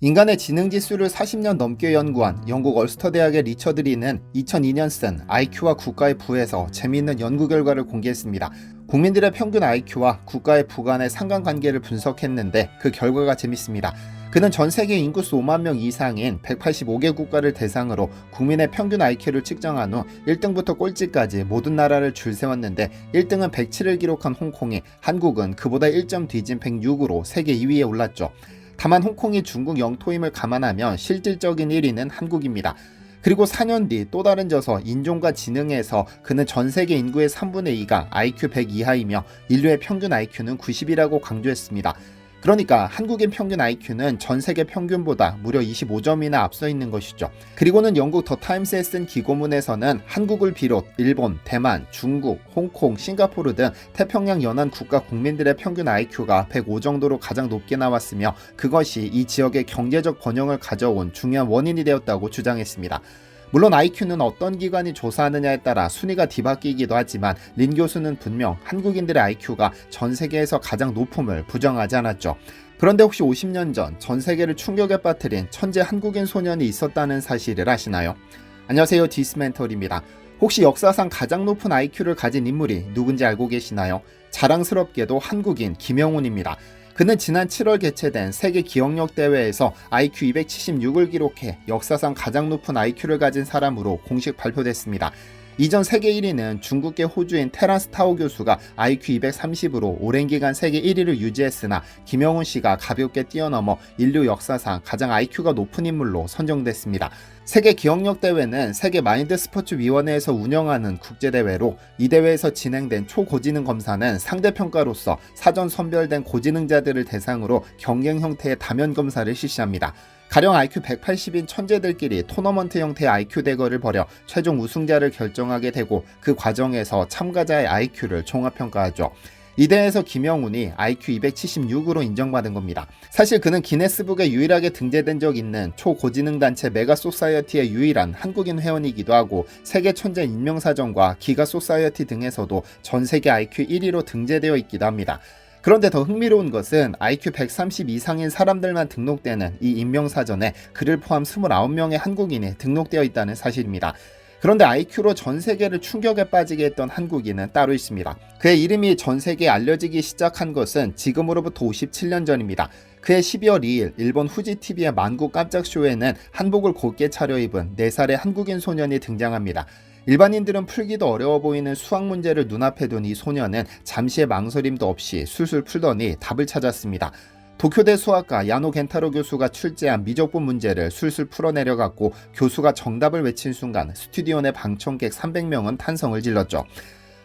인간의 지능 지수를 40년 넘게 연구한 영국 얼스터 대학의 리처드 리는 2002년 쓴 IQ와 국가의 부에서 재미있는 연구 결과를 공개했습니다. 국민들의 평균 IQ와 국가의 부 간의 상관관계를 분석했는데 그 결과가 재밌습니다. 그는 전 세계 인구수 5만 명 이상인 185개 국가를 대상으로 국민의 평균 IQ를 측정한 후 1등부터 꼴찌까지 모든 나라를 줄 세웠는데 1등은 107을 기록한 홍콩이, 한국은 그보다 1점 뒤진 106으로 세계 2위에 올랐죠. 다만 홍콩이 중국 영토임을 감안하면 실질적인 1위는 한국입니다. 그리고 4년 뒤 또 다른 저서 인종과 지능에서 그는 전 세계 인구의 3분의 2가 IQ 100 이하이며 인류의 평균 IQ는 90이라고 강조했습니다. 그러니까 한국인 평균 IQ는 전 세계 평균보다 무려 25점이나 앞서 있는 것이죠. 그리고는 영국 더 타임스에 쓴 기고문에서는 한국을 비롯 일본, 대만, 중국, 홍콩, 싱가포르 등 태평양 연안 국가 국민들의 평균 IQ가 105 정도로 가장 높게 나왔으며 그것이 이 지역의 경제적 번영을 가져온 중요한 원인이 되었다고 주장했습니다. 물론 IQ는 어떤 기관이 조사하느냐에 따라 순위가 뒤바뀌기도 하지만 린 교수는 분명 한국인들의 IQ가 전 세계에서 가장 높음을 부정하지 않았죠. 그런데 혹시 50년 전 전 세계를 충격에 빠뜨린 천재 한국인 소년이 있었다는 사실을 아시나요? 안녕하세요, 디스멘털입니다. 혹시 역사상 가장 높은 IQ를 가진 인물이 누군지 알고 계시나요? 자랑스럽게도 한국인 김영훈입니다. 그는 지난 7월 개최된 세계 기억력 대회에서 IQ 276을 기록해 역사상 가장 높은 IQ를 가진 사람으로 공식 발표됐습니다. 이전 세계 1위는 중국계 호주인 테란스 타오 교수가 IQ 230으로 오랜 기간 세계 1위를 유지했으나 김영훈 씨가 가볍게 뛰어넘어 인류 역사상 가장 IQ가 높은 인물로 선정됐습니다. 세계 기억력 대회는 세계 마인드 스포츠 위원회에서 운영하는 국제대회로 이 대회에서 진행된 초고지능 검사는 상대평가로서 사전 선별된 고지능자들을 대상으로 경쟁 형태의 다면 검사를 실시합니다. 가령 IQ 180인 천재들끼리 토너먼트 형태의 IQ 대결을 벌여 최종 우승자를 결정하게 되고 그 과정에서 참가자의 IQ를 종합평가하죠. 이 대회에서 김영훈이 IQ 276으로 인정받은 겁니다. 사실 그는 기네스북에 유일하게 등재된 적 있는 초고지능 단체 메가소사이어티의 유일한 한국인 회원이기도 하고 세계 천재 인명사전과 기가소사이어티 등에서도 전 세계 IQ 1위로 등재되어 있기도 합니다. 그런데 더 흥미로운 것은 IQ 130 이상인 사람들만 등록되는 이 인명사전에 그를 포함 29명의 한국인이 등록되어 있다는 사실입니다. 그런데 IQ로 전 세계를 충격에 빠지게 했던 한국인은 따로 있습니다. 그의 이름이 전 세계에 알려지기 시작한 것은 지금으로부터 57년 전입니다. 그해 12월 2일 일본 후지TV의 만국 깜짝쇼에는 한복을 곧게 차려입은 4살의 한국인 소년이 등장합니다. 일반인들은 풀기도 어려워 보이는 수학 문제를 눈앞에 둔 이 소년은 잠시의 망설임도 없이 술술 풀더니 답을 찾았습니다. 도쿄대 수학가 야노 겐타로 교수가 출제한 미적분 문제를 술술 풀어내려갔고 교수가 정답을 외친 순간 스튜디오 내 방청객 300명은 탄성을 질렀죠.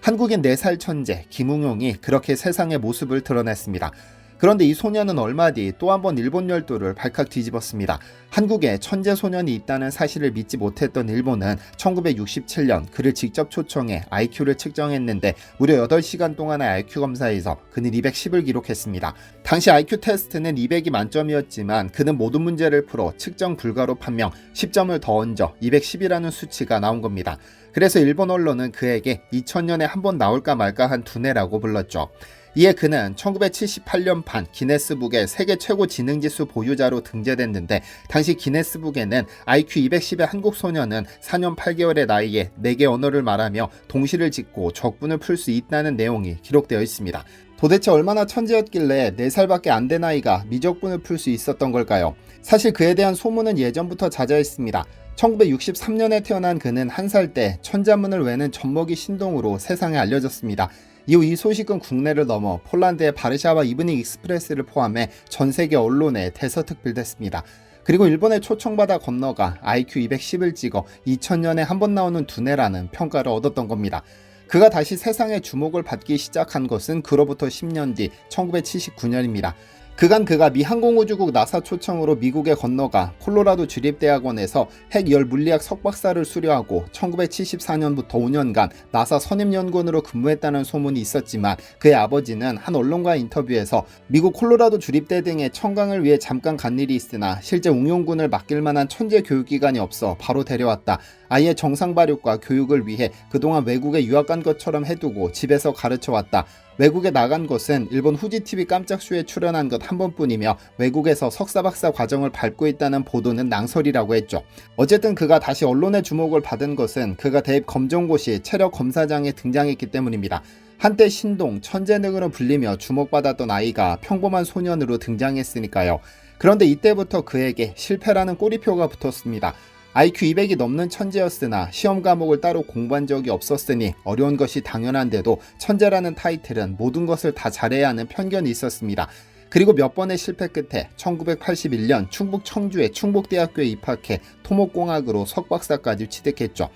한국인 4살 천재 김웅용이 그렇게 세상의 모습을 드러냈습니다. 그런데 이 소년은 얼마 뒤 또 한 번 일본 열도를 발칵 뒤집었습니다. 한국에 천재 소년이 있다는 사실을 믿지 못했던 일본은 1967년 그를 직접 초청해 IQ를 측정했는데 무려 8시간 동안의 IQ 검사에서 그는 210을 기록했습니다. 당시 IQ 테스트는 200이 만점이었지만 그는 모든 문제를 풀어 측정 불가로 판명, 10점을 더 얹어 210이라는 수치가 나온 겁니다. 그래서 일본 언론은 그에게 2000년에 한 번 나올까 말까 한 두뇌라고 불렀죠. 이에 그는 1978년판 기네스북의 세계 최고 지능지수 보유자로 등재됐는데 당시 기네스북에는 IQ 210의 한국 소년은 4년 8개월의 나이에 4개 언어를 말하며 동시를 짓고 적분을 풀 수 있다는 내용이 기록되어 있습니다. 도대체 얼마나 천재였길래 4살밖에 안 된 아이가 미적분을 풀 수 있었던 걸까요? 사실 그에 대한 소문은 예전부터 자자했습니다. 1963년에 태어난 그는 1살 때 천자문을 외는 젖먹이 신동으로 세상에 알려졌습니다. 이후 이 소식은 국내를 넘어 폴란드의 바르샤바 이브닝 익스프레스를 포함해 전 세계 언론에 대서특필됐습니다. 그리고 일본에 초청받아 건너가 IQ 210을 찍어 2000년에 한 번 나오는 두뇌라는 평가를 얻었던 겁니다. 그가 다시 세상의 주목을 받기 시작한 것은 그로부터 10년 뒤 1979년입니다. 그간 그가 미 항공우주국 나사 초청으로 미국에 건너가 콜로라도 주립대학원에서 핵열 물리학 석박사를 수료하고 1974년부터 5년간 나사 선임연구원으로 근무했다는 소문이 있었지만 그의 아버지는 한 언론과의 인터뷰에서 미국 콜로라도 주립대 등의 청강을 위해 잠깐 간 일이 있으나 실제 응용군을 맡길 만한 천재 교육기관이 없어 바로 데려왔다. 아이의 정상 발육과 교육을 위해 그동안 외국에 유학 간 것처럼 해두고 집에서 가르쳐왔다. 외국에 나간 것은 일본 후지TV 깜짝쇼에 출연한 것 한 번뿐이며 외국에서 석사 박사 과정을 밟고 있다는 보도는 낭설이라고 했죠. 어쨌든 그가 다시 언론의 주목을 받은 것은 그가 대입 검정고시 체력 검사장에 등장했기 때문입니다. 한때 신동, 천재 등으로 불리며 주목받았던 아이가 평범한 소년으로 등장했으니까요. 그런데 이때부터 그에게 실패라는 꼬리표가 붙었습니다. IQ 200이 넘는 천재였으나 시험 과목을 따로 공부한 적이 없었으니 어려운 것이 당연한데도 천재라는 타이틀은 모든 것을 다 잘해야 하는 편견이 있었습니다. 그리고 몇 번의 실패 끝에 1981년 충북 청주의 충북대학교에 입학해 토목공학으로 석박사까지 취득했죠.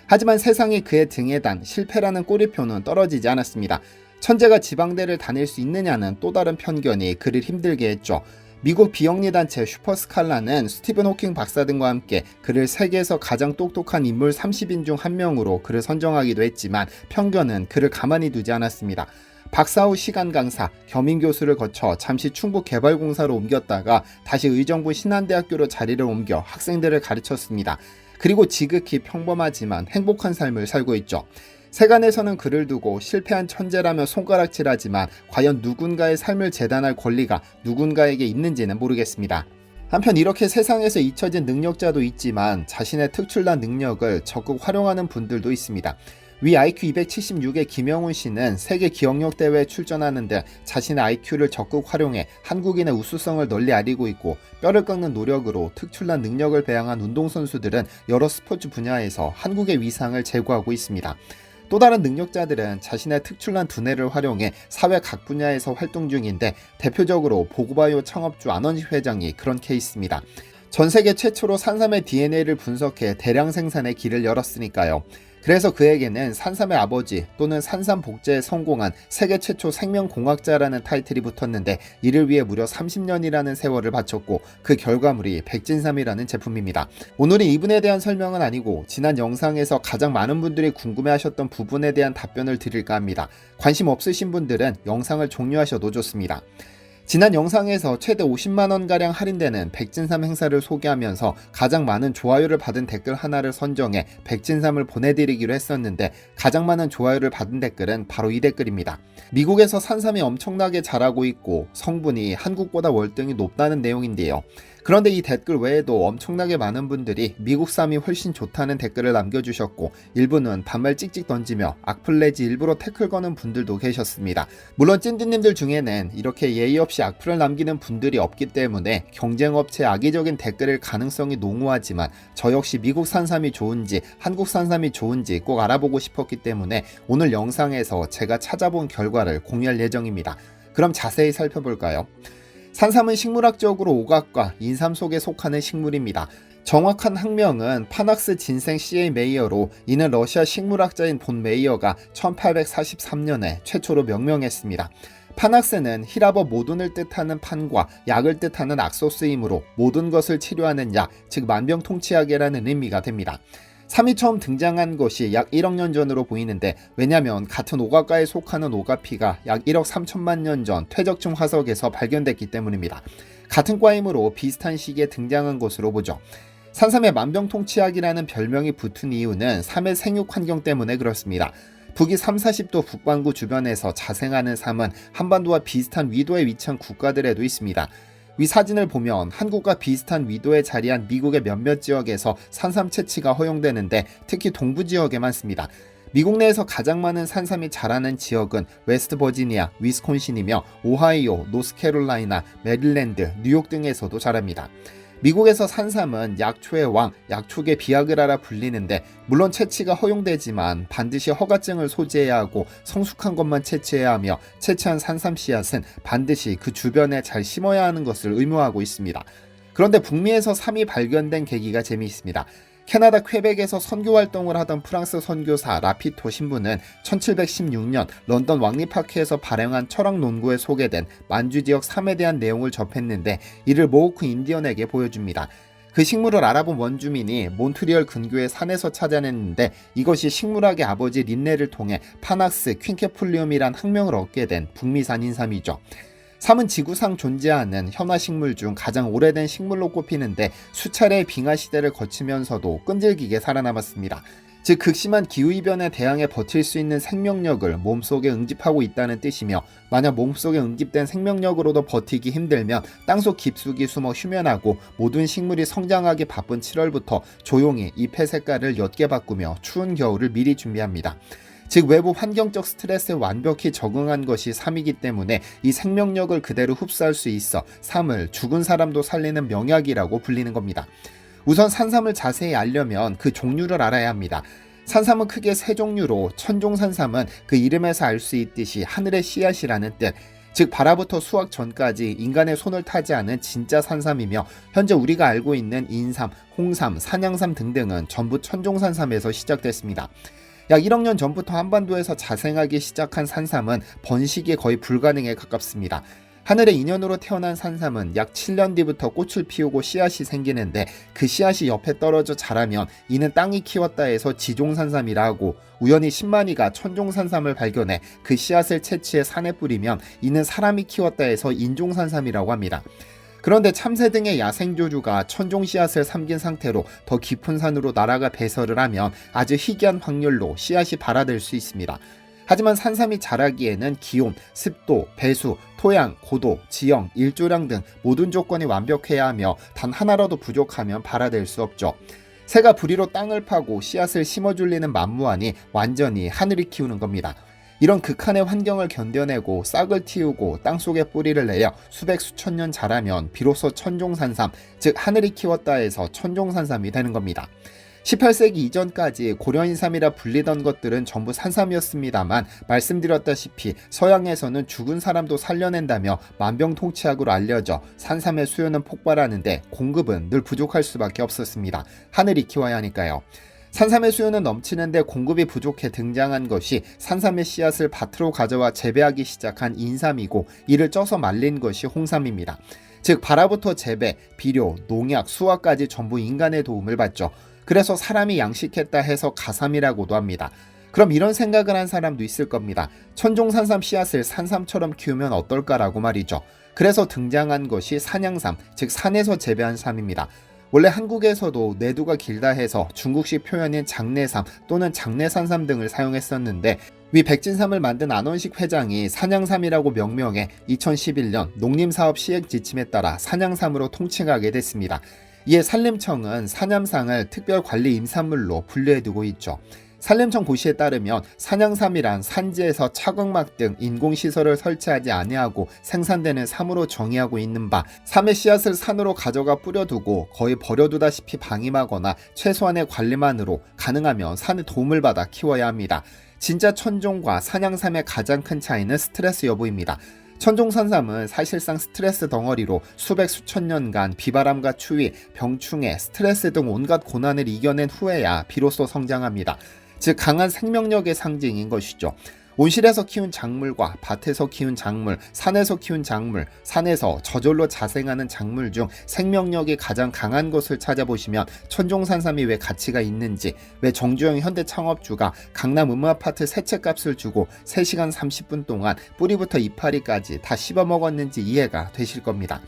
하지만 세상이 그의 등에 단 실패라는 꼬리표는 떨어지지 않았습니다. 천재가 지방대를 다닐 수 있느냐는 또 다른 편견이 그를 힘들게 했죠. 미국 비영리 단체 슈퍼스칼라는 스티븐 호킹 박사 등과 함께 그를 세계에서 가장 똑똑한 인물 30인 중 한 명으로 그를 선정하기도 했지만 편견은 그를 가만히 두지 않았습니다. 박사 후 시간 강사, 겸임 교수를 거쳐 잠시 충북개발공사로 옮겼다가 다시 의정부 신한대학교로 자리를 옮겨 학생들을 가르쳤습니다. 그리고 지극히 평범하지만 행복한 삶을 살고 있죠. 세간에서는 그를 두고 실패한 천재라며 손가락질하지만 과연 누군가의 삶을 재단할 권리가 누군가에게 있는지는 모르겠습니다. 한편 이렇게 세상에서 잊혀진 능력자도 있지만 자신의 특출난 능력을 적극 활용하는 분들도 있습니다. 위 IQ 276의 김영훈 씨는 세계 기억력 대회에 출전하는데 자신의 IQ를 적극 활용해 한국인의 우수성을 널리 알리고 있고, 뼈를 깎는 노력으로 특출난 능력을 배양한 운동선수들은 여러 스포츠 분야에서 한국의 위상을 제고하고 있습니다. 또 다른 능력자들은 자신의 특출난 두뇌를 활용해 사회 각 분야에서 활동 중인데 대표적으로 보고바이오 창업주 안원식 회장이 그런 케이스입니다. 전 세계 최초로 산삼의 DNA를 분석해 대량 생산의 길을 열었으니까요. 그래서 그에게는 산삼의 아버지 또는 산삼 복제에 성공한 세계 최초 생명공학자라는 타이틀이 붙었는데 이를 위해 무려 30년이라는 세월을 바쳤고 그 결과물이 백진삼이라는 제품입니다. 오늘은 이분에 대한 설명은 아니고 지난 영상에서 가장 많은 분들이 궁금해하셨던 부분에 대한 답변을 드릴까 합니다. 관심 없으신 분들은 영상을 종료하셔도 좋습니다. 지난 영상에서 최대 50만원가량 할인되는 백진삼 행사를 소개하면서 가장 많은 좋아요를 받은 댓글 하나를 선정해 백진삼을 보내드리기로 했었는데 가장 많은 좋아요를 받은 댓글은 바로 이 댓글입니다. 미국에서 산삼이 엄청나게 자라고 있고 성분이 한국보다 월등히 높다는 내용인데요. 그런데 이 댓글 외에도 엄청나게 많은 분들이 미국삼이 훨씬 좋다는 댓글을 남겨주셨고 일부는 반말 찍찍 던지며 악플 내지 일부러 태클 거는 분들도 계셨습니다. 물론 찐디님들 중에는 이렇게 예의 없이 악플을 남기는 분들이 없기 때문에 경쟁업체의 악의적인 댓글일 가능성이 농후하지만 저 역시 미국 산삼이 좋은지 한국 산삼이 좋은지 꼭 알아보고 싶었기 때문에 오늘 영상에서 제가 찾아본 결과를 공유할 예정입니다. 그럼 자세히 살펴볼까요? 산삼은 식물학적으로 오각과 인삼 속에 속하는 식물입니다. 정확한 학명은 파낙스 진생 CA 메이어로 이는 러시아 식물학자인 본 메이어가 1843년에 최초로 명명했습니다. 파낙스는 히라버 모든을 뜻하는 판과 약을 뜻하는 악소 쓰임으로 모든 것을 치료하는 약, 즉 만병통치약이라는 의미가 됩니다. 삼이 처음 등장한 것이 약 1억 년 전으로 보이는데 왜냐면 같은 오각과에 속하는 오가피가 약 1억 3천만 년 전 퇴적층 화석에서 발견됐기 때문입니다. 같은 과이므로 비슷한 시기에 등장한 것으로 보죠. 산삼의 만병통치약이라는 별명이 붙은 이유는 삼의 생육 환경 때문에 그렇습니다. 북위 30~40도 북반구 주변에서 자생하는 삼은 한반도와 비슷한 위도에 위치한 국가들에도 있습니다. 위 사진을 보면 한국과 비슷한 위도에 자리한 미국의 몇몇 지역에서 산삼 채취가 허용되는데 특히 동부 지역에 많습니다. 미국 내에서 가장 많은 산삼이 자라는 지역은 웨스트 버지니아, 위스콘신이며 오하이오, 노스캐롤라이나, 메릴랜드, 뉴욕 등에서도 자랍니다. 미국에서 산삼은 약초의 왕, 약초계 비아그라라 불리는데 물론 채취가 허용되지만 반드시 허가증을 소지해야 하고 성숙한 것만 채취해야 하며 채취한 산삼 씨앗은 반드시 그 주변에 잘 심어야 하는 것을 의무화하고 있습니다. 그런데 북미에서 삼이 발견된 계기가 재미있습니다. 캐나다 퀘벡에서 선교 활동을 하던 프랑스 선교사 라피토 신부는 1716년 런던 왕립학회에서 발행한 철학 논구에 소개된 만주 지역 삼에 대한 내용을 접했는데 이를 모호크 인디언에게 보여줍니다. 그 식물을 알아본 원주민이 몬트리올 근교의 산에서 찾아냈는데 이것이 식물학의 아버지 린네를 통해 파낙스 퀸케플리움이란 학명을 얻게 된 북미산 인삼이죠. 삼은 지구상 존재하는 현화식물 중 가장 오래된 식물로 꼽히는데 수차례의 빙하 시대를 거치면서도 끈질기게 살아남았습니다. 즉 극심한 기후이변에 대항해 버틸 수 있는 생명력을 몸속에 응집하고 있다는 뜻이며, 만약 몸속에 응집된 생명력으로도 버티기 힘들면 땅속 깊숙이 숨어 휴면하고 모든 식물이 성장하기 바쁜 7월부터 조용히 잎의 색깔을 옅게 바꾸며 추운 겨울을 미리 준비합니다. 즉 외부 환경적 스트레스에 완벽히 적응한 것이 삶이기 때문에 이 생명력을 그대로 흡수할 수 있어 삶을 죽은 사람도 살리는 명약이라고 불리는 겁니다. 우선 산삼을 자세히 알려면 그 종류를 알아야 합니다. 산삼은 크게 세 종류로, 천종산삼은 그 이름에서 알 수 있듯이 하늘의 씨앗이라는 뜻, 즉 발화부터 수확 전까지 인간의 손을 타지 않은 진짜 산삼이며, 현재 우리가 알고 있는 인삼, 홍삼, 산양삼 등등은 전부 천종산삼에서 시작됐습니다. 약 1억 년 전부터 한반도에서 자생하기 시작한 산삼은 번식이 거의 불가능에 가깝습니다. 하늘의 인연으로 태어난 산삼은 약 7년 뒤부터 꽃을 피우고 씨앗이 생기는데, 그 씨앗이 옆에 떨어져 자라면 이는 땅이 키웠다 해서 지종산삼이라 하고, 우연히 신만이가 천종산삼을 발견해 그 씨앗을 채취해 산에 뿌리면 이는 사람이 키웠다 해서 인종산삼이라고 합니다. 그런데 참새 등의 야생조류가 천종 씨앗을 삼킨 상태로 더 깊은 산으로 날아가 배설을 하면 아주 희귀한 확률로 씨앗이 발화될 수 있습니다. 하지만 산삼이 자라기에는 기온, 습도, 배수, 토양, 고도, 지형, 일조량 등 모든 조건이 완벽해야 하며 단 하나라도 부족하면 발화될 수 없죠. 새가 부리로 땅을 파고 씨앗을 심어줄리는 만무하니 완전히 하늘이 키우는 겁니다. 이런 극한의 환경을 견뎌내고 싹을 틔우고 땅속에 뿌리를 내어 수백 수천 년 자라면 비로소 천종산삼, 즉 하늘이 키웠다 해서 천종산삼이 되는 겁니다. 18세기 이전까지 고려인삼이라 불리던 것들은 전부 산삼이었습니다만, 말씀드렸다시피 서양에서는 죽은 사람도 살려낸다며 만병통치약으로 알려져 산삼의 수요는 폭발하는데 공급은 늘 부족할 수밖에 없었습니다. 하늘이 키워야 하니까요. 산삼의 수요는 넘치는데 공급이 부족해 등장한 것이 산삼의 씨앗을 밭으로 가져와 재배하기 시작한 인삼이고, 이를 쪄서 말린 것이 홍삼입니다. 즉 발화부터 재배, 비료, 농약, 수확까지 전부 인간의 도움을 받죠. 그래서 사람이 양식했다 해서 가삼이라고도 합니다. 그럼 이런 생각을 한 사람도 있을 겁니다. 천종산삼 씨앗을 산삼처럼 키우면 어떨까라고 말이죠. 그래서 등장한 것이 산양삼, 즉 산에서 재배한 삼입니다. 원래 한국에서도 내두가 길다 해서 중국식 표현인 장내삼 또는 장내산삼 등을 사용했었는데, 위 백진삼을 만든 안원식 회장이 산양삼이라고 명명해 2011년 농림사업 시행 지침에 따라 산양삼으로 통칭하게 됐습니다. 이에 산림청은 산양삼을 특별관리 임산물로 분류해두고 있죠. 산림청 고시에 따르면 산양삼이란 산지에서 차광막 등 인공시설을 설치하지 아니하고 생산되는 삼으로 정의하고 있는 바, 삼의 씨앗을 산으로 가져가 뿌려두고 거의 버려두다시피 방임하거나 최소한의 관리만으로 가능하면 산의 도움을 받아 키워야 합니다. 진짜 천종과 산양삼의 가장 큰 차이는 스트레스 여부입니다. 천종산삼은 사실상 스트레스 덩어리로 수백 수천 년간 비바람과 추위, 병충해, 스트레스 등 온갖 고난을 이겨낸 후에야 비로소 성장합니다. 즉 강한 생명력의 상징인 것이죠. 온실에서 키운 작물과 밭에서 키운 작물, 산에서 키운 작물, 산에서 저절로 자생하는 작물 중 생명력이 가장 강한 것을 찾아보시면 천종산삼이 왜 가치가 있는지, 왜 정주영 현대창업주가 강남 음아파트 세 채 값을 주고 3시간 30분 동안 뿌리부터 이파리까지 다 씹어먹었는지 이해가 되실 겁니다.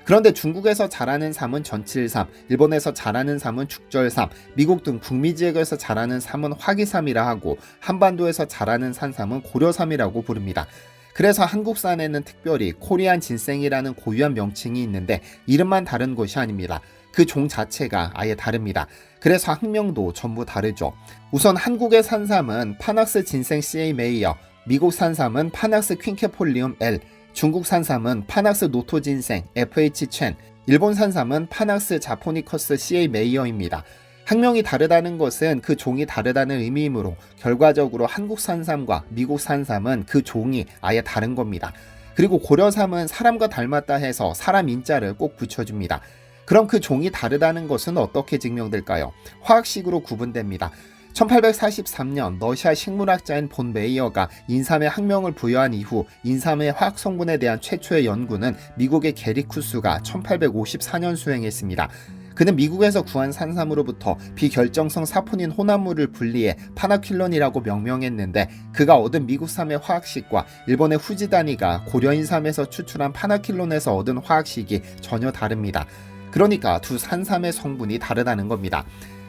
그런데 중국에서 자라는 삼은 전칠삼, 일본에서 자라는 삼은 축절삼, 미국 등 북미 지역에서 자라는 삼은 화기삼이라 하고, 한반도에서 자라는 산삼은 고려삼이라고 부릅니다. 그래서 한국산에는 특별히 코리안 진생이라는 고유한 명칭이 있는데, 이름만 다른 것이 아닙니다. 그 종 자체가 아예 다릅니다. 그래서 학명도 전부 다르죠. 우선 한국의 산삼은 파낙스 진생 CA 메이어, 미국 산삼은 파낙스 퀸케폴리움 L, 중국 산삼은 파낙스 노토진생 FH 첸, 일본 산삼은 파낙스 자포니커스 CA 메이어입니다. 학명이 다르다는 것은 그 종이 다르다는 의미이므로 결과적으로 한국 산삼과 미국 산삼은 그 종이 아예 다른 겁니다. 그리고 고려삼은 사람과 닮았다 해서 사람 인자를 꼭 붙여줍니다. 그럼 그 종이 다르다는 것은 어떻게 증명될까요? 화학식으로 구분됩니다. 1843년 러시아 식물학자인 본 메이어가 인삼에 학명을 부여한 이후 인삼의 화학 성분에 대한 최초의 연구는 미국의 게리 쿠스가 1854년 수행했습니다. 그는 미국에서 구한 산삼으로부터 비결정성 사포닌 혼합물을 분리해 파나퀼론이라고 명명했는데, 그가 얻은 미국삼의 화학식과 일본의 후지다니가 고려인삼에서 추출한 파나퀼론에서 얻은 화학식이 전혀 다릅니다. 그러니까 두 산삼의 성분이 다르다는 겁니다.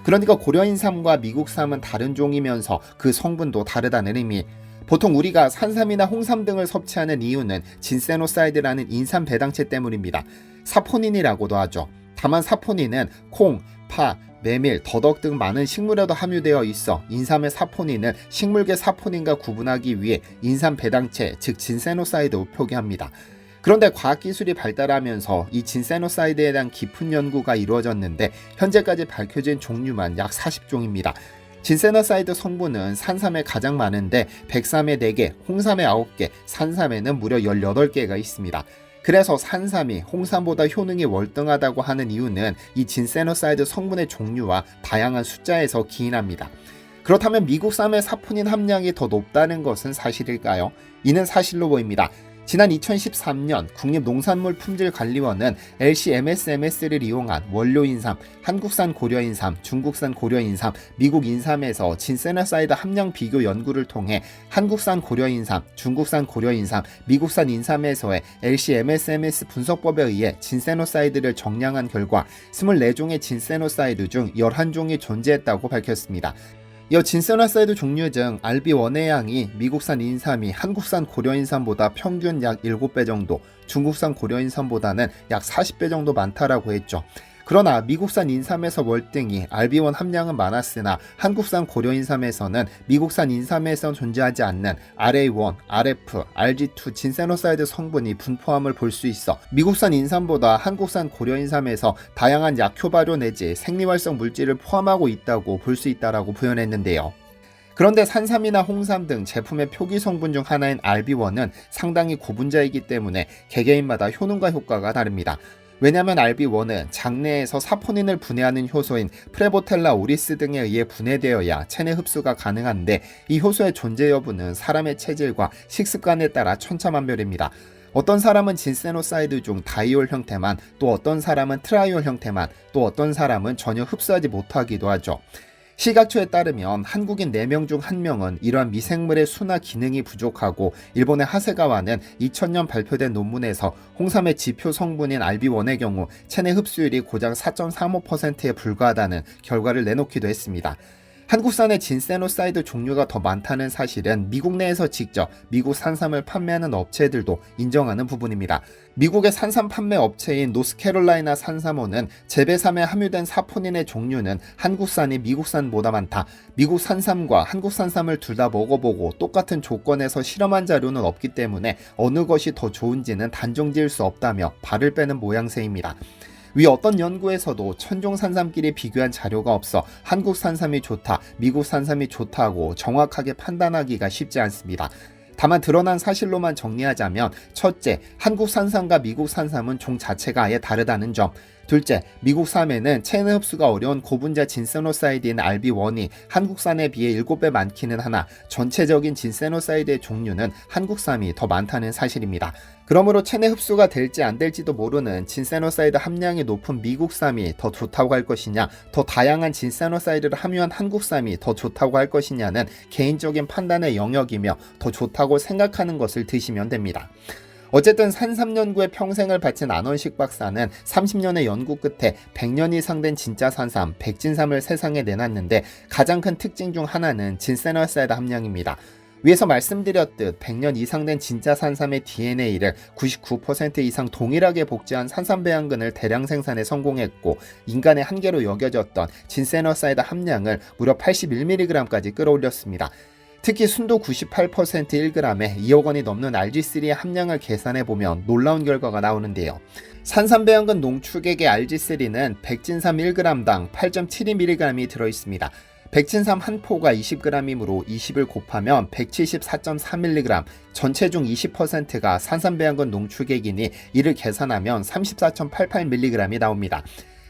그러니까 고려인삼과 미국삼은 다른 종이면서 그 성분도 다르다는 의미. 보통 우리가 산삼이나 홍삼 등을 섭취하는 이유는 진세노사이드라는 인삼 배당체 때문입니다. 사포닌이라고도 하죠. 다만 사포닌은 콩, 파, 메밀, 더덕 등 많은 식물에도 함유되어 있어 인삼의 사포닌을 식물계 사포닌과 구분하기 위해 인삼 배당체, 즉 진세노사이드로 표기합니다. 그런데 과학기술이 발달하면서 이 진세노사이드에 대한 깊은 연구가 이루어졌는데 현재까지 밝혀진 종류만 약 40종입니다. 진세노사이드 성분은 산삼에 가장 많은데 백삼에 4개, 홍삼에 9개, 산삼에는 무려 18개가 있습니다. 그래서 산삼이 홍삼보다 효능이 월등하다고 하는 이유는 이 진세노사이드 성분의 종류와 다양한 숫자에서 기인합니다. 그렇다면 미국삼의 사포닌 함량이 더 높다는 것은 사실일까요? 이는 사실로 보입니다. 지난 2013년 국립농산물품질관리원은 LC-MSMS를 이용한 원료인삼, 한국산 고려인삼, 중국산 고려인삼, 미국 인삼에서 진세노사이드 함량 비교 연구를 통해 한국산 고려인삼, 중국산 고려인삼, 미국산 인삼에서의 LC-MSMS 분석법에 의해 진세노사이드를 정량한 결과 24종의 진세노사이드 중 11종이 존재했다고 밝혔습니다. 이어 진세노사이드 종류 중 RB1의 양이 미국산 인삼이 한국산 고려인삼보다 평균 약 7배 정도, 중국산 고려인삼보다는 약 40배 정도 많다라고 했죠. 그러나 미국산 인삼에서 월등히 RB1 함량은 많았으나 한국산 고려인삼에서는 미국산 인삼에선 존재하지 않는 RA1, RF, RG2 진세노사이드 성분이 분포함을 볼 수 있어 미국산 인삼보다 한국산 고려인삼에서 다양한 약효 발효 내지 생리활성 물질을 포함하고 있다고 볼 수 있다라고 표현했는데요. 그런데 산삼이나 홍삼 등 제품의 표기 성분 중 하나인 RB1은 상당히 고분자이기 때문에 개개인마다 효능과 효과가 다릅니다. 왜냐하면 RB1은 장내에서 사포닌을 분해하는 효소인 프레보텔라 오리스 등에 의해 분해되어야 체내 흡수가 가능한데 이 효소의 존재 여부는 사람의 체질과 식습관에 따라 천차만별입니다. 어떤 사람은 진세노사이드 중 다이올 형태만, 또 어떤 사람은 트라이올 형태만, 또 어떤 사람은 전혀 흡수하지 못하기도 하죠. 시각처에 따르면 한국인 4명 중 1명은 이러한 미생물의 수나 기능이 부족하고 일본의 하세가와는 2000년 발표된 논문에서 홍삼의 지표 성분인 RB1의 경우 체내 흡수율이 고작 4.35%에 불과하다는 결과를 내놓기도 했습니다. 한국산의 진세노사이드 종류가 더 많다는 사실은 미국 내에서 직접 미국 산삼을 판매하는 업체들도 인정하는 부분입니다. 미국의 산삼 판매 업체인 노스캐롤라이나 산삼원은 재배삼에 함유된 사포닌의 종류는 한국산이 미국산보다 많다. 미국 산삼과 한국 산삼을 둘 다 먹어보고 똑같은 조건에서 실험한 자료는 없기 때문에 어느 것이 더 좋은지는 단정 지을 수 없다며 발을 빼는 모양새입니다. 위 어떤 연구에서도 천종 산삼끼리 비교한 자료가 없어 한국 산삼이 좋다, 미국 산삼이 좋다고 정확하게 판단하기가 쉽지 않습니다. 다만 드러난 사실로만 정리하자면 첫째, 한국 산삼과 미국 산삼은 종 자체가 아예 다르다는 점. 둘째, 미국 삼에는 체내 흡수가 어려운 고분자 진세노사이드인 RB1이 한국산에 비해 7배 많기는 하나 전체적인 진세노사이드의 종류는 한국삼이 더 많다는 사실입니다. 그러므로 체내 흡수가 될지 안 될지도 모르는 진세노사이드 함량이 높은 미국삼이 더 좋다고 할 것이냐, 더 다양한 진세노사이드를 함유한 한국삼이 더 좋다고 할 것이냐는 개인적인 판단의 영역이며 더 좋다고 생각하는 것을 드시면 됩니다. 어쨌든 산삼 연구에 평생을 바친 안원식 박사는 30년의 연구 끝에 100년 이상 된 진짜 산삼, 백진삼을 세상에 내놨는데 가장 큰 특징 중 하나는 진세노사이드 함량입니다. 위에서 말씀드렸듯 100년 이상 된 진짜 산삼의 DNA를 99% 이상 동일하게 복제한 산삼배양근을 대량 생산에 성공했고 인간의 한계로 여겨졌던 진세노사이드 함량을 무려 81mg까지 끌어올렸습니다. 특히 순도 98% 1g에 2억 원이 넘는 RG3의 함량을 계산해보면 놀라운 결과가 나오는데요. 산삼배양근 농축액의 RG3는 백진삼 1g당 8.72mg이 들어있습니다. 백진삼 한 포가 20g이므로 20을 곱하면 174.3mg, 전체 중 20%가 산삼배양근 농축액이니 이를 계산하면 34.88mg이 나옵니다.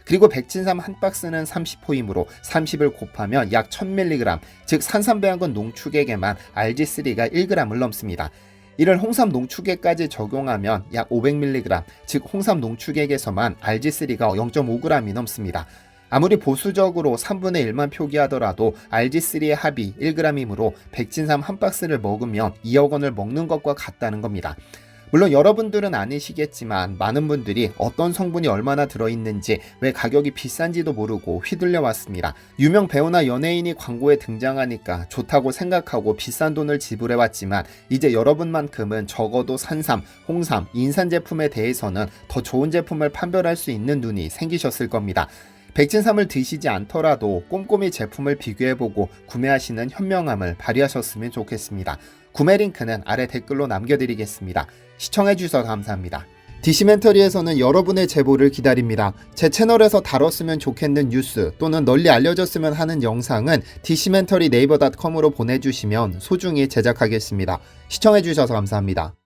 그리고 백진삼 한 박스는 30포이므로 30을 곱하면 약 1000mg, 즉 산삼배양근 농축액에만 RG3가 1g을 넘습니다. 이를 홍삼 농축액까지 적용하면 약 500mg, 즉 홍삼 농축액에서만 RG3가 0.5g이 넘습니다. 아무리 보수적으로 3분의 1만 표기하더라도 RG3의 합이 1g이므로 백진삼 한 박스를 먹으면 2억 원을 먹는 것과 같다는 겁니다. 물론 여러분들은 아니시겠지만 많은 분들이 어떤 성분이 얼마나 들어있는지, 왜 가격이 비싼지도 모르고 휘둘려 왔습니다. 유명 배우나 연예인이 광고에 등장하니까 좋다고 생각하고 비싼 돈을 지불해 왔지만 이제 여러분만큼은 적어도 산삼, 홍삼, 인산 제품에 대해서는 더 좋은 제품을 판별할 수 있는 눈이 생기셨을 겁니다. 백진삼을 드시지 않더라도 꼼꼼히 제품을 비교해보고 구매하시는 현명함을 발휘하셨으면 좋겠습니다. 구매 링크는 아래 댓글로 남겨드리겠습니다. 시청해주셔서 감사합니다. 디시멘터리에서는 여러분의 제보를 기다립니다. 제 채널에서 다뤘으면 좋겠는 뉴스 또는 널리 알려졌으면 하는 영상은 디시멘터리 네이버.com으로 보내주시면 소중히 제작하겠습니다. 시청해주셔서 감사합니다.